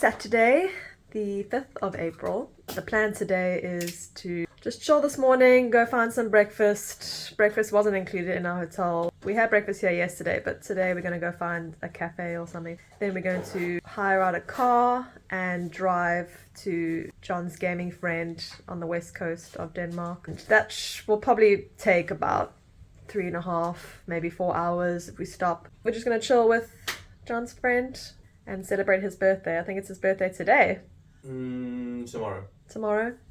Saturday, the 5th of April. The plan today is to just chill this morning, go find some breakfast. Breakfast wasn't included in our hotel. We had breakfast here yesterday, but today we're going to go find a cafe or something. Then we're going to hire out a car and drive to John's gaming friend on the west coast of Denmark. That will probably take about 3.5, maybe 4 hours if we stop. We're just going to chill with John's friend and celebrate his birthday. I think it's his birthday today. Tomorrow.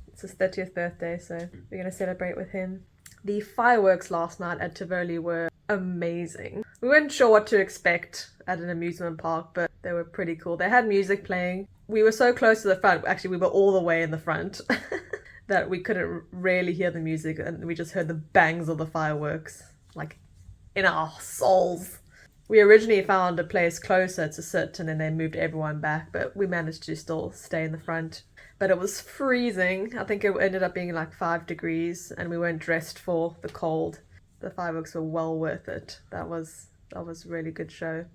It's his 30th birthday, so we're going to celebrate with him. The fireworks last night at Tivoli were amazing. We weren't sure what to expect at an amusement park, but they were pretty cool. They had music playing. We were so close to the front. Actually, we were all the way in the front that we couldn't really hear the music, and we just heard the bangs of the fireworks, like in our souls. We originally found a place closer to sit and then they moved everyone back, but we managed to still stay in the front. But it was freezing. I think it ended up being like 5 degrees and we weren't dressed for the cold. The fireworks were well worth it. That was a really good show.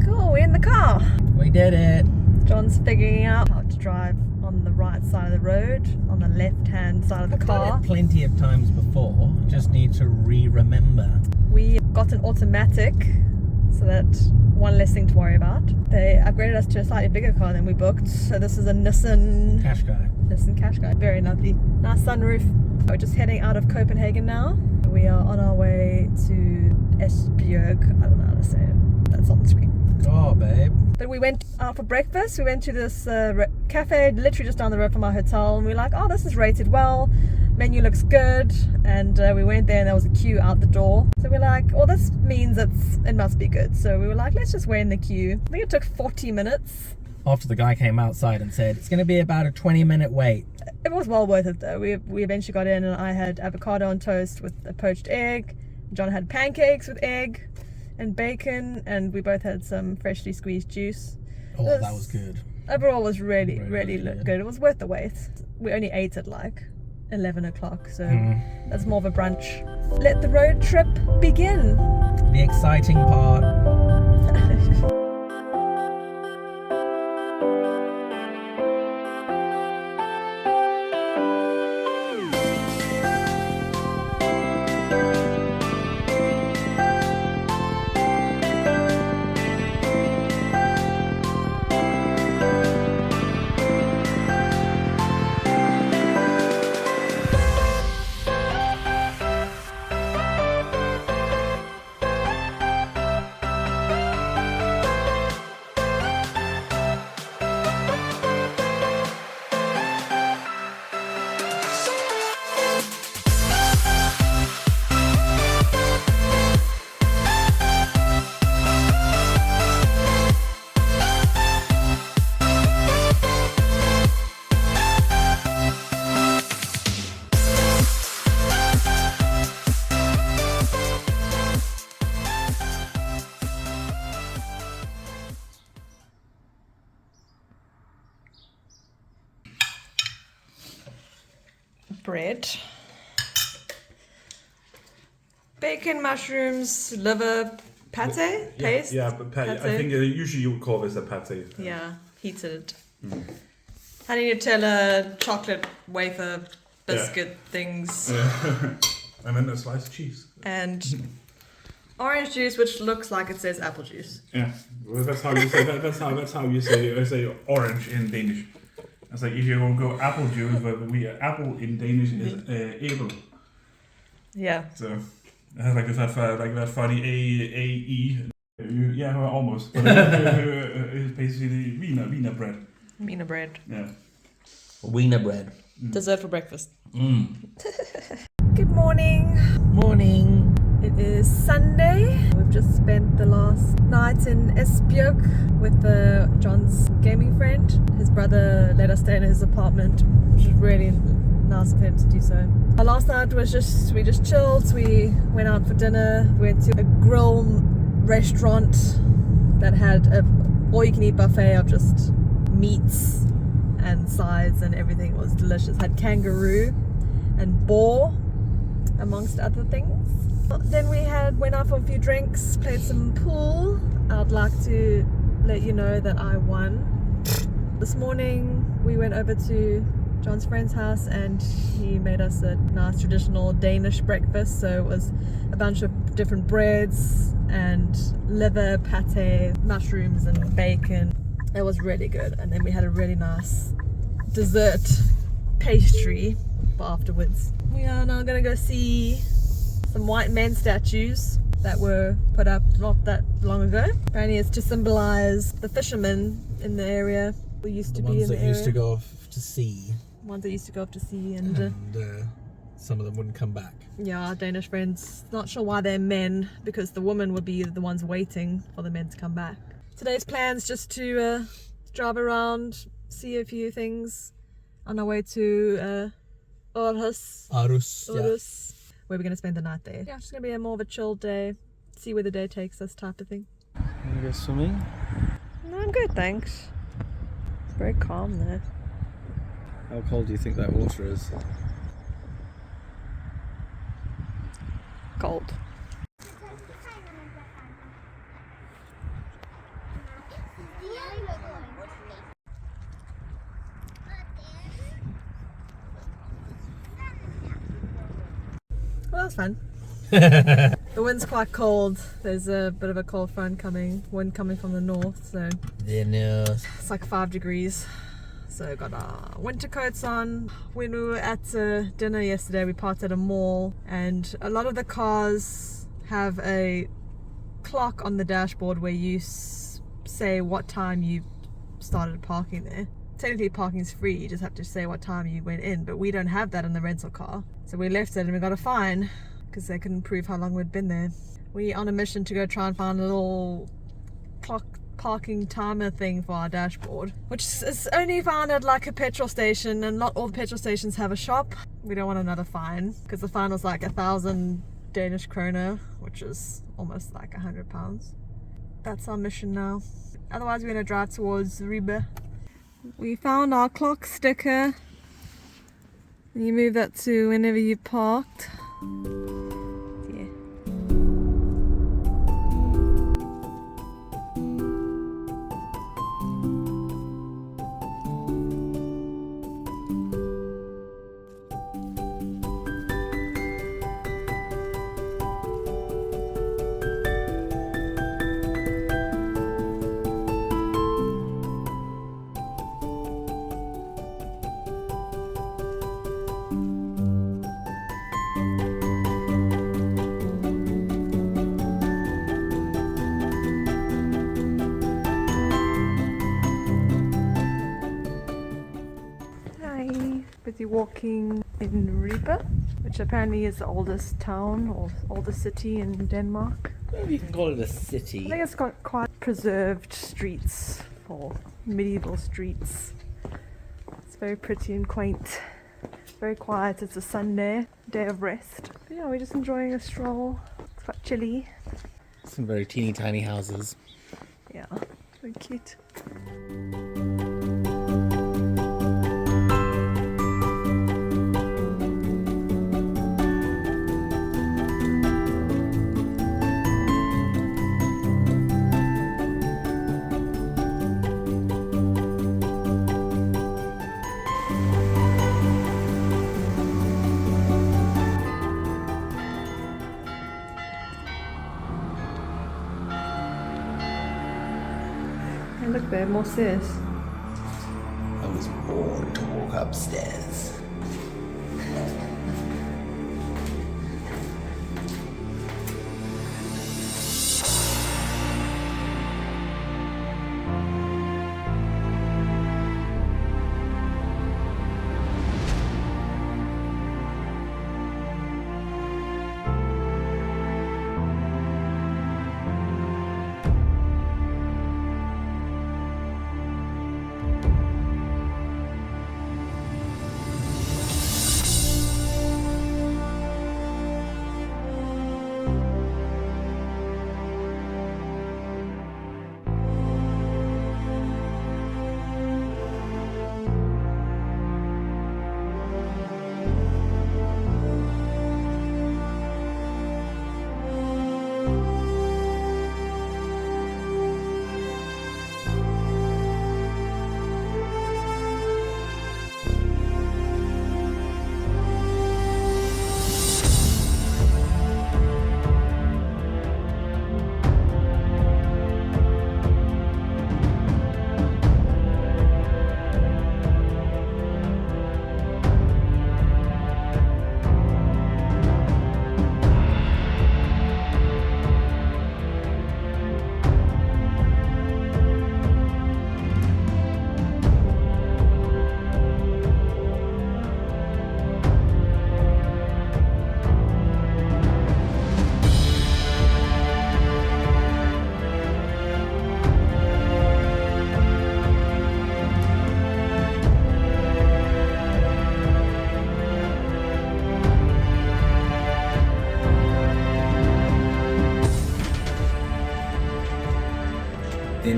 Cool, we're in the car. We did it. John's figuring out how to drive on the right side of the road, on the left-hand side of the car. I've done it plenty of times before. Just need to re-remember. We got an automatic, so that one less thing to worry about. They upgraded us to a slightly bigger car than we booked. So this is a Nissan Qashqai. Very lovely. Nice sunroof. We're just heading out of Copenhagen now. We are on our way to Esbjerg. I don't know how to say it. That's on the screen. Oh, babe. But we went out for breakfast. We went to this cafe literally just down the road from our hotel, and we were like, oh, this is rated well. Menu looks good. And we went there and there was a queue out the door. So we're like, well, this means it must be good. So we were like, let's just wait in the queue. I think it took 40 minutes. After the guy came outside and said, it's going to be about a 20-minute wait. It was well worth it though. We eventually got in and I had avocado on toast with a poached egg. John had pancakes with egg and bacon, and we both had some freshly squeezed juice. Oh, that was good. Overall was really good. It was worth the wait. We only ate at like 11 o'clock, so that's more of a brunch. Let the road trip begin. The exciting part. Bread, bacon, mushrooms, liver, pate paste. Yeah, but pate. I think usually you would call this a pate. Yeah, heated. Honey Nutella, chocolate wafer, biscuit things. Yeah. And then a sliced cheese. And orange juice, which looks like it says apple juice. Yeah, well, that's how you say that. That's how you say orange in Danish. It's like if you go apple juice, but apple in Danish is æble. Yeah. So it has like that funny A-E. Yeah, well, almost. But it's basically wiener bread. Wiener bread. Yeah. Wiener bread. Dessert for breakfast. Good morning. Morning. It is Sunday. We've just spent the last night in Esbjerg with John's gaming friend. His brother let us stay in his apartment, which was really nice of him to do so. Our last night was we just chilled. We went out for dinner. We went to a grill restaurant that had an all-you-can-eat buffet of just meats and sides and everything. It was delicious. Had kangaroo and boar, amongst other things. Then we went out for a few drinks, played some pool. I'd like to let you know that I won. This morning we went over to John's friend's house and he made us a nice traditional Danish breakfast. So it was a bunch of different breads and liver, pate, mushrooms and bacon. It was really good. And then we had a really nice dessert pastry for afterwards. We are now gonna go see some white men statues that were put up not that long ago. Apparently it's to symbolize the fishermen in the area who used to be in the area. The ones that used to go off to sea. Ones that used to go off to sea and some of them wouldn't come back. yeah, our Danish friends, not sure why they're men, because the women would be the ones waiting for the men to come back. Today's plan's just to drive around, see a few things on our way to Aarhus. Aarhus. Where we're going to spend the night there. Yeah, it's just going to be a more of a chill day, see where the day takes us type of thing. You want to go swimming? No, I'm good, thanks. It's very calm there. How cold do you think that water is? Cold. Well, that's fun. The wind's quite cold. There's a bit of a cold front coming. Wind coming from the north, so it's like 5 degrees. So got our winter coats on. When we were at dinner yesterday, we parked at a mall, and a lot of the cars have a clock on the dashboard where you say what time you started parking there. Technically parking's free, you just have to say what time you went in, but we don't have that in the rental car. So we left it and we got a fine because they couldn't prove how long we'd been there. We're on a mission to go try and find a little clock parking timer thing for our dashboard, which is only found at like a petrol station, and not all the petrol stations have a shop. We don't want another fine because the fine was like 1,000 Danish kroner, which is almost like £100. That's our mission now. Otherwise we're gonna drive towards Ribe. We found our clock sticker. You move that to whenever you parked. Yeah. Busy walking in Ribe, which apparently is the oldest town or oldest city in Denmark. Maybe you can call it a city. I think it's got quite preserved streets, or medieval streets. It's very pretty and quaint. Very quiet. It's a Sunday, day of rest. But yeah, we're just enjoying a stroll. It's quite chilly. Some very teeny tiny houses. Yeah, very cute. Look there, more stairs. I was born to walk upstairs.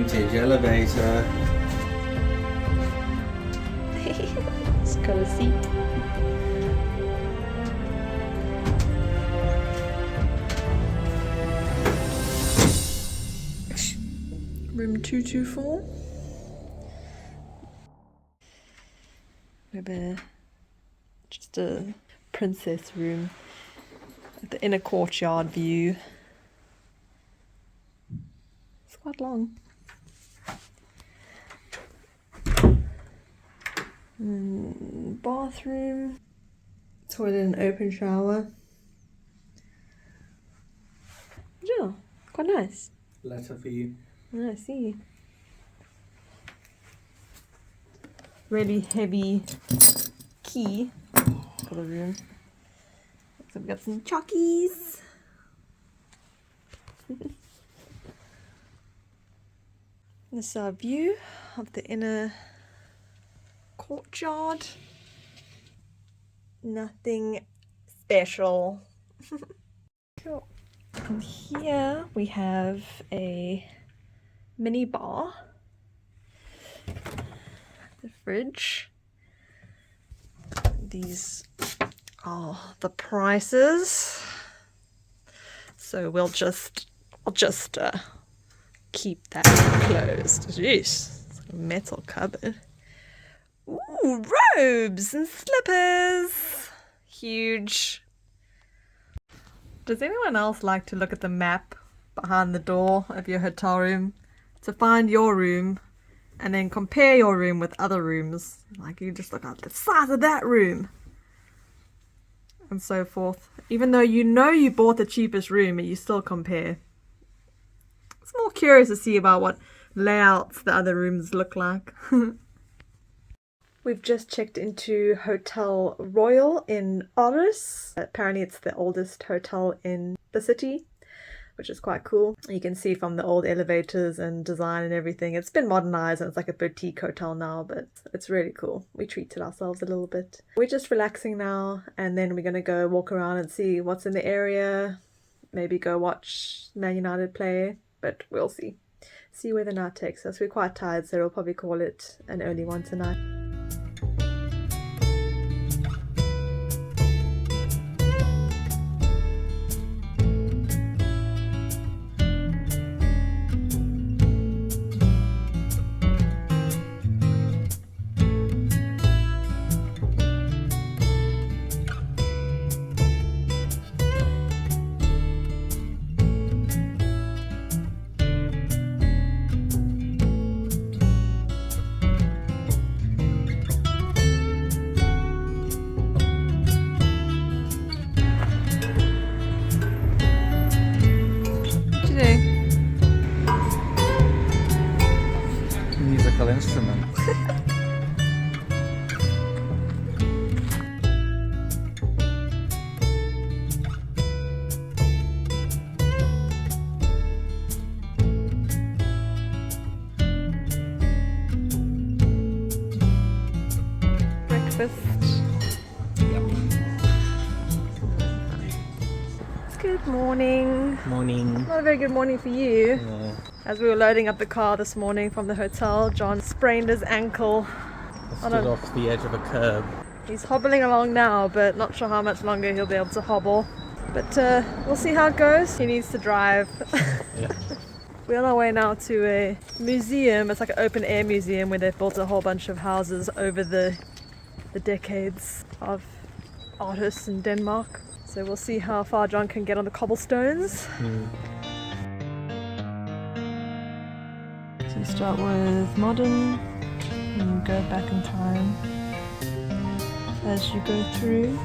vintage elevator. It's got a seat. Room 224. Maybe just a princess room with the inner courtyard view. It's quite long. Bathroom, toilet and open shower. Yeah, quite nice. Letter for you. I see. Really heavy key for the room. So we've got some chockies. This is our view of the inner courtyard. Nothing special. Cool. And here we have a mini bar, the fridge. These are the prices, so we'll just keep that closed. Jeez, it's like a metal cupboard. Ooh, robes and slippers, huge. Does anyone else like to look at the map behind the door of your hotel room to find your room and then compare your room with other rooms? Like, you just look at the size of that room and so forth. Even though you know you bought the cheapest room, you still compare. It's more curious to see about what layouts the other rooms look like. We've just checked into Hotel Royal in Aarhus. Apparently it's the oldest hotel in the city, which is quite cool. You can see from the old elevators and design and everything. It's been modernized and it's like a boutique hotel now, but it's really cool. We treated ourselves a little bit. We're just relaxing now, and then we're going to go walk around and see what's in the area. Maybe go watch Man United play, but we'll see. See where the night takes us. We're quite tired, so we'll probably call it an early one tonight. Instrument. Breakfast. Yep. Good morning. Morning. Not a very good morning for you. Yeah. As we were loading up the car this morning from the hotel, John sprained his ankle. I stood off the edge of a curb. He's hobbling along now, but not sure how much longer he'll be able to hobble. But we'll see how it goes. He needs to drive. Yeah. We're on our way now to a museum. It's like an open air museum where they've built a whole bunch of houses over the decades of Aarhus in Denmark. So we'll see how far John can get on the cobblestones. So you start with modern and go back in time as you go through.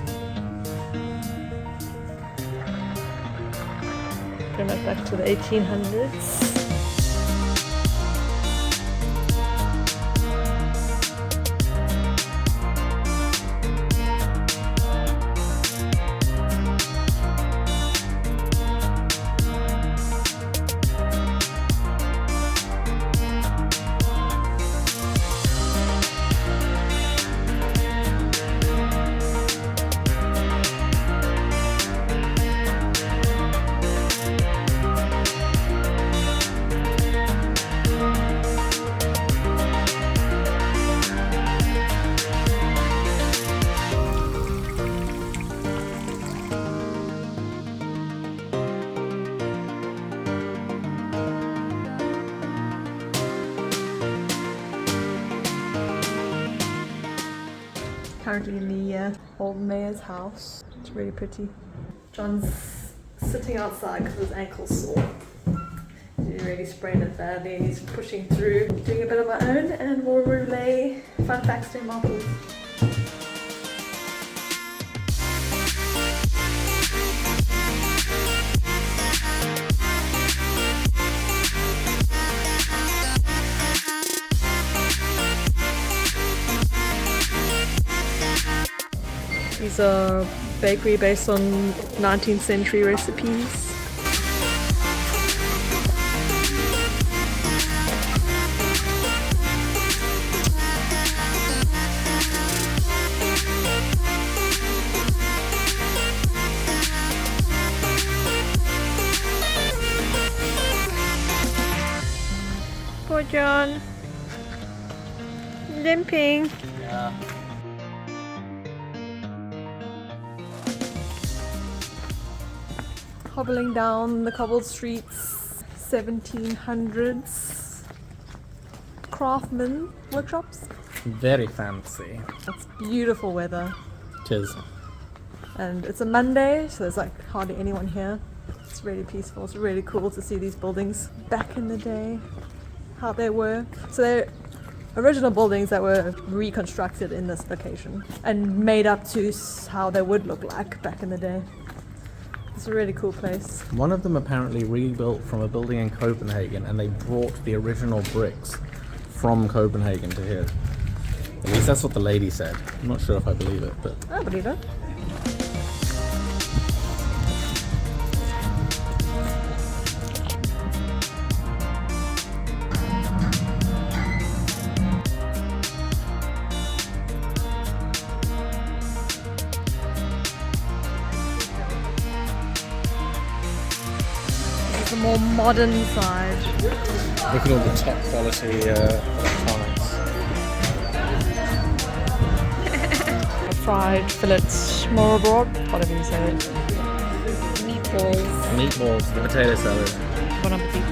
Going back to the 1800s. Currently in the old mayor's house. It's really pretty. John's sitting outside because his ankle's sore. He really sprained it badly and he's pushing through, doing a bit of my own, and we'll relay fun facts to him afterwards. These are bakery based on 19th century recipes. Poor John. Limping. Yeah. Hobbling down the cobbled streets, 1700s. Craftsman workshops. Very fancy. It's beautiful weather. Tis. And it's a Monday, so there's like hardly anyone here. It's really peaceful. It's really cool to see these buildings back in the day, how they were. So they're original buildings that were reconstructed in this location and made up to how they would look like back in the day. It's a really cool place. One of them apparently rebuilt from a building in Copenhagen, and they brought the original bricks from Copenhagen to here. At least that's what the lady said. I'm not sure if I believe it, but I believe it. The more modern side. look at all the top quality electronics. Fried fillets, morrow whatever you say. Meatballs. Meatballs, the potato salad. Bon appetit.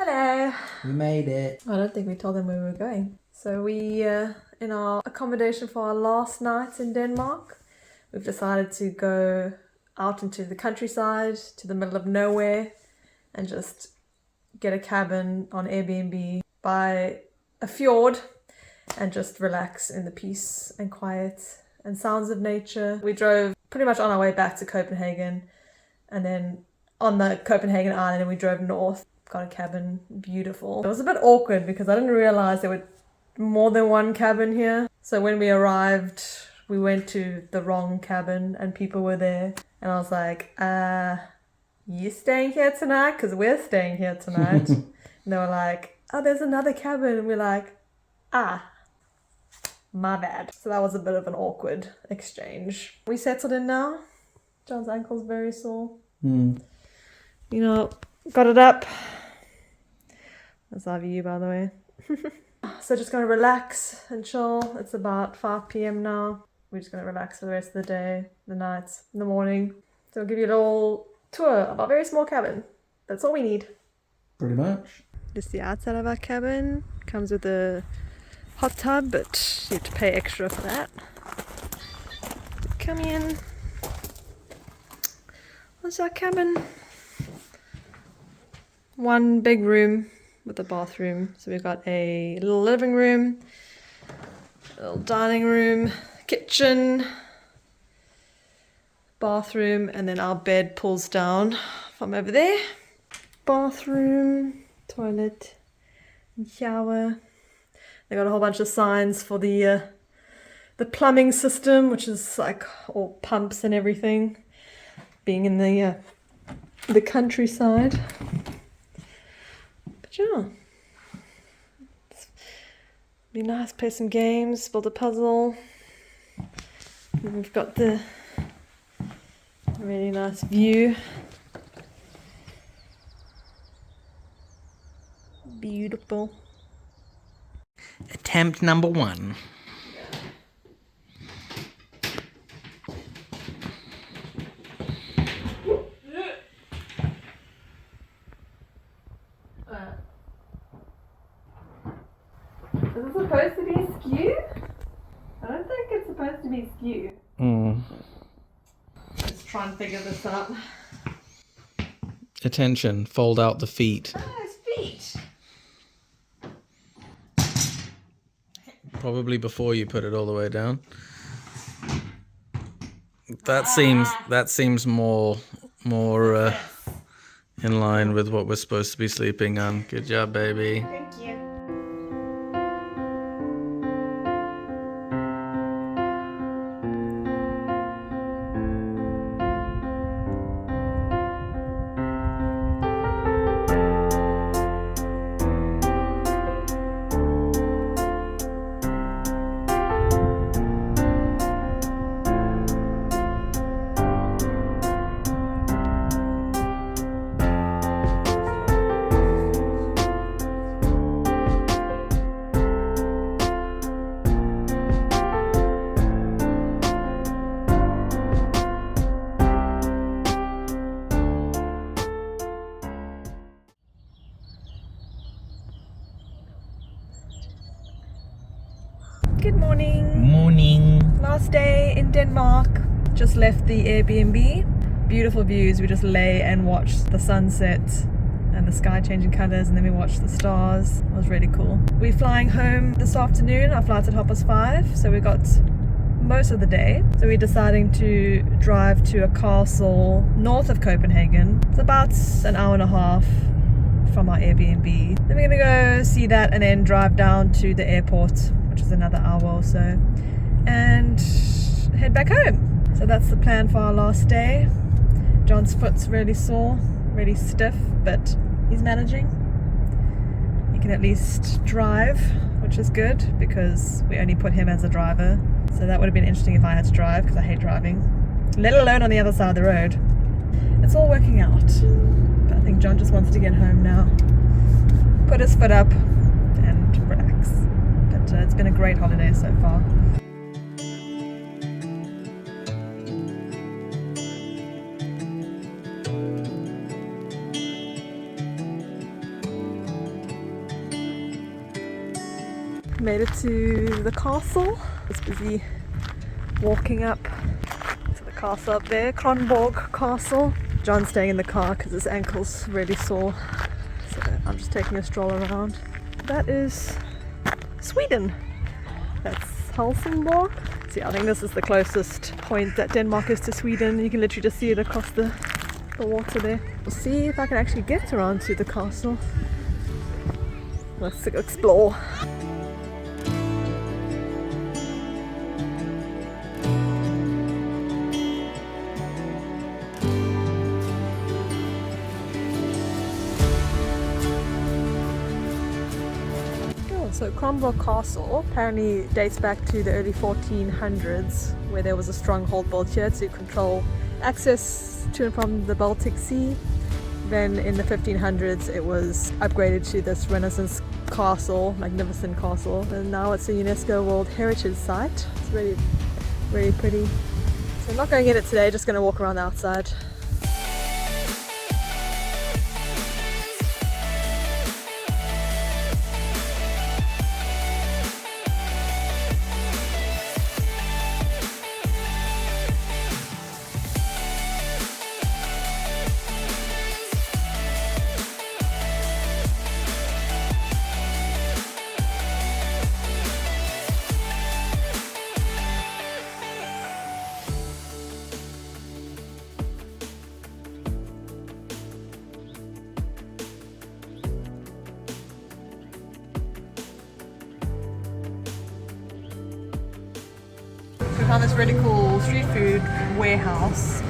Hello. We made it. I don't think we told them where we were going. So we, in our accommodation for our last night in Denmark, we've decided to go out into the countryside, to the middle of nowhere, and just get a cabin on Airbnb by a fjord and just relax in the peace and quiet and sounds of nature. We drove pretty much on our way back to Copenhagen, and then on the Copenhagen island we drove north. Got a cabin, beautiful. It was a bit awkward because I didn't realize there were more than one cabin here. So when we arrived, we went to the wrong cabin and people were there. And I was like, you staying here tonight? Because we're staying here tonight. And they were like, oh, there's another cabin. And we're like, my bad. So that was a bit of an awkward exchange. We settled in now. John's ankle's very sore. You know, got it up. That's our view, by the way. So just going to relax and chill. It's about 5 p.m. now. We're just going to relax for the rest of the day, the nights, the morning. So I'll give you a little tour of our very small cabin. That's all we need. Pretty much. This is the outside of our cabin. Comes with a hot tub, but you have to pay extra for that. Come in. What's our cabin? One big room with a bathroom. So we've got a little living room, a little dining room, kitchen, bathroom, and then our bed pulls down from over there. Bathroom, toilet, and shower. They got a whole bunch of signs for the the plumbing system, which is like all pumps and everything, being in the countryside. But yeah, be nice, play some games, build a puzzle. And we've got the really nice view. Beautiful. Attempt number 1. Is it supposed to be skew? I don't think it's supposed to be skew. Let's try and figure this out. Attention, fold out the feet. Oh, it's feet. Probably before you put it all the way down. That seems more in line with what we're supposed to be sleeping on. Good job, baby. Thank you. Good morning. Morning. Last day in Denmark. Just left the Airbnb. Beautiful views. We just lay and watch the sunset and the sky changing colors, and then we watch the stars. It was really cool. We're flying home this afternoon. Our flight's at 5:30, so we got most of the day. So we're deciding to drive to a castle north of Copenhagen. It's about an hour and a half from our Airbnb. Then we're gonna go see that and then drive down to the airport, which is another hour or so, and head back home. So that's the plan for our last day. John's foot's really sore, really stiff, but he's managing. He can at least drive, which is good because we only put him as a driver. So that would have been interesting if I had to drive, because I hate driving, let alone on the other side of the road. It's all working out. But I think John just wants to get home now, put his foot up and relax. But it's been a great holiday so far. Made it to the castle. I was busy walking up to the castle up there, Kronborg Castle. John's staying in the car because his ankle's really sore. So I'm just taking a stroll around. That is Sweden. That's Helsingborg. See, I think this is the closest point that Denmark is to Sweden. You can literally just see it across the water there. We'll see if I can actually get around to the castle. Let's explore. So Kronborg Castle apparently dates back to the early 1400s, where there was a stronghold built here to control access to and from the Baltic Sea. Then in the 1500s it was upgraded to this Renaissance castle, magnificent castle, and now it's a UNESCO World Heritage Site. It's really, really pretty. So I'm not going in it today, just going to walk around the outside. found this really cool street food warehouse,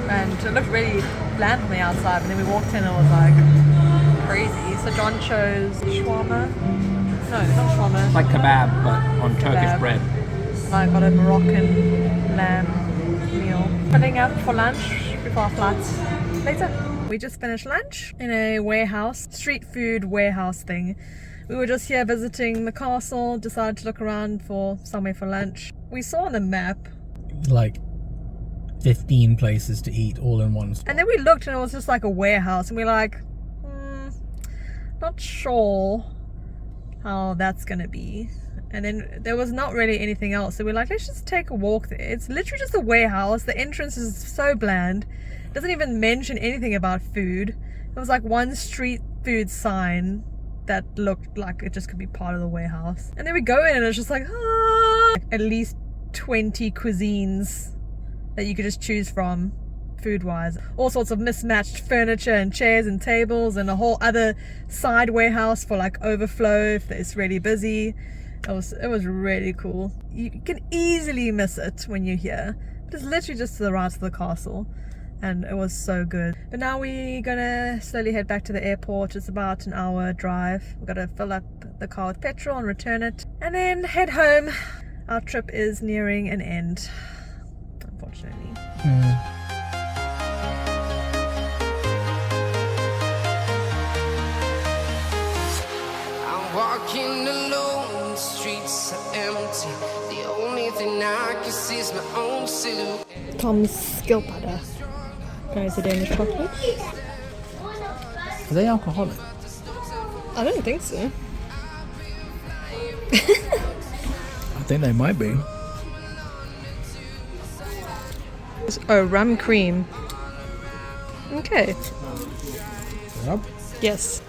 and it looked really bland from the outside, but then we walked in and it was like crazy. So John chose shawarma. No, not shawarma. It's like kebab, but on Turkish Kebab. bread. And I got a Moroccan lamb meal. Filling up for lunch before our flight later. We just finished lunch in a warehouse, street food warehouse thing. We were just here visiting the castle, decided to look around for somewhere for lunch. We saw on the map, Like 15 places to eat all in one spot. and then we looked and it was just like a warehouse, and we're like, not sure how that's gonna be. And then there was not really anything else, so we're like, let's just take a walk there. It's literally just a warehouse. The entrance is so bland. It doesn't even mention anything about food. There was like one street food sign that looked like it just could be part of the warehouse. And then we go in and it's just like, at least 20 cuisines that you could just choose from food-wise. All sorts of mismatched furniture and chairs and tables, and a whole other side warehouse for like overflow if it's really busy. It was really cool. You can easily miss it when you're here. But it's literally just to the right of the castle. And it was so good. But now we're gonna slowly head back to the airport. It's about an hour drive. We've got to fill up the car with petrol and return it, and then head home. Our trip is nearing an end, unfortunately. I'm walking alone, the streets are empty. The only thing I can see is my own silhouette. Tom's skilpadder. Guys, a Danish chocolate. Are they alcoholic? I don't think so. I think they might be. Oh, rum cream. Okay. Yep. Yes.